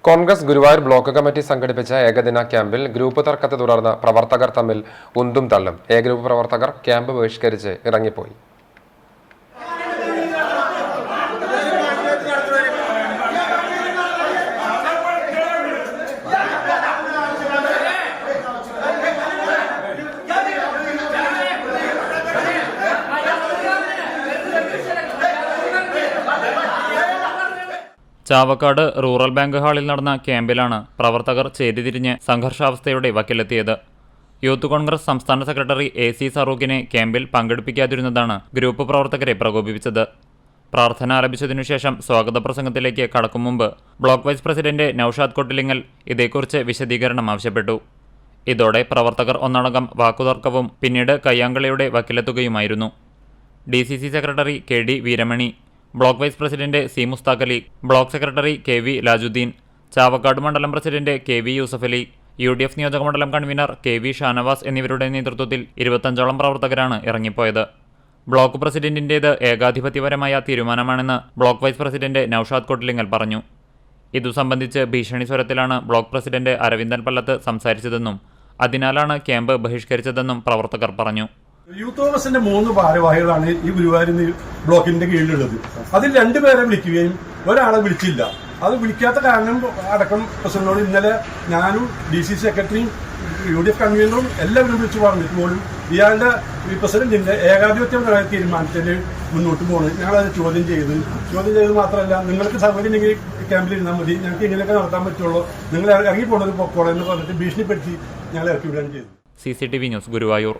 Congress Guruvayur block committee സംഘടിപ്പിച്ച ഏകദിന ക്യാമ്പിൽ ഗ്രൂപ്പ് തർക്കത്തെ തുടർന്ന് പ്രവർത്തകർ തമ്മിൽ ഉന്തും തള്ളും. ഗ്രൂപ്പ് പ്രവർത്തകർ ക്യാമ്പ് ബഹിഷ്കരിച്ച് ഇറങ്ങിപ്പോയി. ചാവക്കാട് റൂറൽ ബാങ്ക് ഹാളിൽ നടന്ന ക്യാമ്പിലാണ് പ്രവർത്തകർ ചേരിതിരിഞ്ഞ് സംഘർഷാവസ്ഥയുടെ വക്കിലെത്തിയത്. യൂത്ത് കോൺഗ്രസ് സംസ്ഥാന സെക്രട്ടറി AC സറൂഖിനെ ക്യാമ്പിൽ പങ്കെടുപ്പിക്കാതിരുന്നതാണ് ഗ്രൂപ്പ് പ്രവർത്തകരെ പ്രകോപിപ്പിച്ചത്. പ്രാർത്ഥന ആരംഭിച്ചതിനുശേഷം സ്വാഗത പ്രസംഗത്തിലേക്ക് കടക്കും മുമ്പ് block vice president Naushad Kottilingal ഇതേക്കുറിച്ച് വിശദീകരണം ആവശ്യപ്പെട്ടു. ഇതോടെ പ്രവർത്തകർ ഒന്നടങ്കം വാക്കുതർക്കവും പിന്നീട് കയ്യാങ്കളിയുടെ വക്കിലെത്തുകയുമായിരുന്നു. DCC secretary KD Veeramani, block vice president C Musthakhali, block secretary KV Lajuddin, Chavakkad മണ്ഡലം പ്രസിഡന്റ് KV യൂസഫലി, UDF നിയോജകമണ്ഡലം കൺവീനർ KV ഷാനവാസ് എന്നിവരുടെ നേതൃത്വത്തിൽ 25ഓളം പ്രവർത്തകരാണ് ഇറങ്ങിപ്പോയത്. ബ്ലോക്ക് പ്രസിഡന്റിന്റേത് ഏകാധിപത്യപരമായ തീരുമാനമാണെന്ന് block vice president Naushad Kottilingal പറഞ്ഞു. ഇതു സംബന്ധിച്ച് ഭീഷണി സ്വരത്തിലാണ് ബ്ലോക്ക് പ്രസിഡന്റ് അരവിന്ദൻ പല്ലത്ത് സംസാരിച്ചതെന്നും അതിനാലാണ് ക്യാമ്പ് ബഹിഷ്കരിച്ചതെന്നും പ്രവർത്തകർ പറഞ്ഞു. യൂത്ത് കോൺഗ്രസിന്റെ 3 ഭാരവാഹികളാണ് ഈ ഗുരുവായൂർ ബ്ലോക്കിന്റെ കീഴിലുള്ളത്. അതിൽ 2 പേരെ വിളിക്കുകയും ഒരാളെ വിളിച്ചില്ല. അത് വിളിക്കാത്ത കാരണം അടക്കം പ്രസിഡന്റിനോട് ഇന്നലെ ഞാനും DCC സെക്രട്ടറിയും UDF കൺവീനറും എല്ലാവരും വിളിച്ചു പറഞ്ഞിട്ട് പോലും ഇയാളുടെ ഈ പ്രസിഡന്റിന്റെ ഏകാധിപത്യപരമായ തീരുമാനത്തിന് മുന്നോട്ട് പോകുന്നത് ഞങ്ങളത് ചോദ്യം ചെയ്ത് മാത്രമല്ല, നിങ്ങൾക്ക് സൗകര്യമെങ്കിൽ ക്യാമ്പിൽ ഇരുന്നാൽ മതി, ഞങ്ങൾക്ക് ഇങ്ങനെയൊക്കെ നടത്താൻ പറ്റുള്ളൂ, നിങ്ങൾ ഇറങ്ങി പോകുന്നത് പൊക്കോളെ എന്ന് പറഞ്ഞിട്ട് ഭീഷണിപ്പെടുത്തി ഞങ്ങൾ ഇറക്കി വിടുകയാണ് ചെയ്തത്. CCTV news, Guruvayur.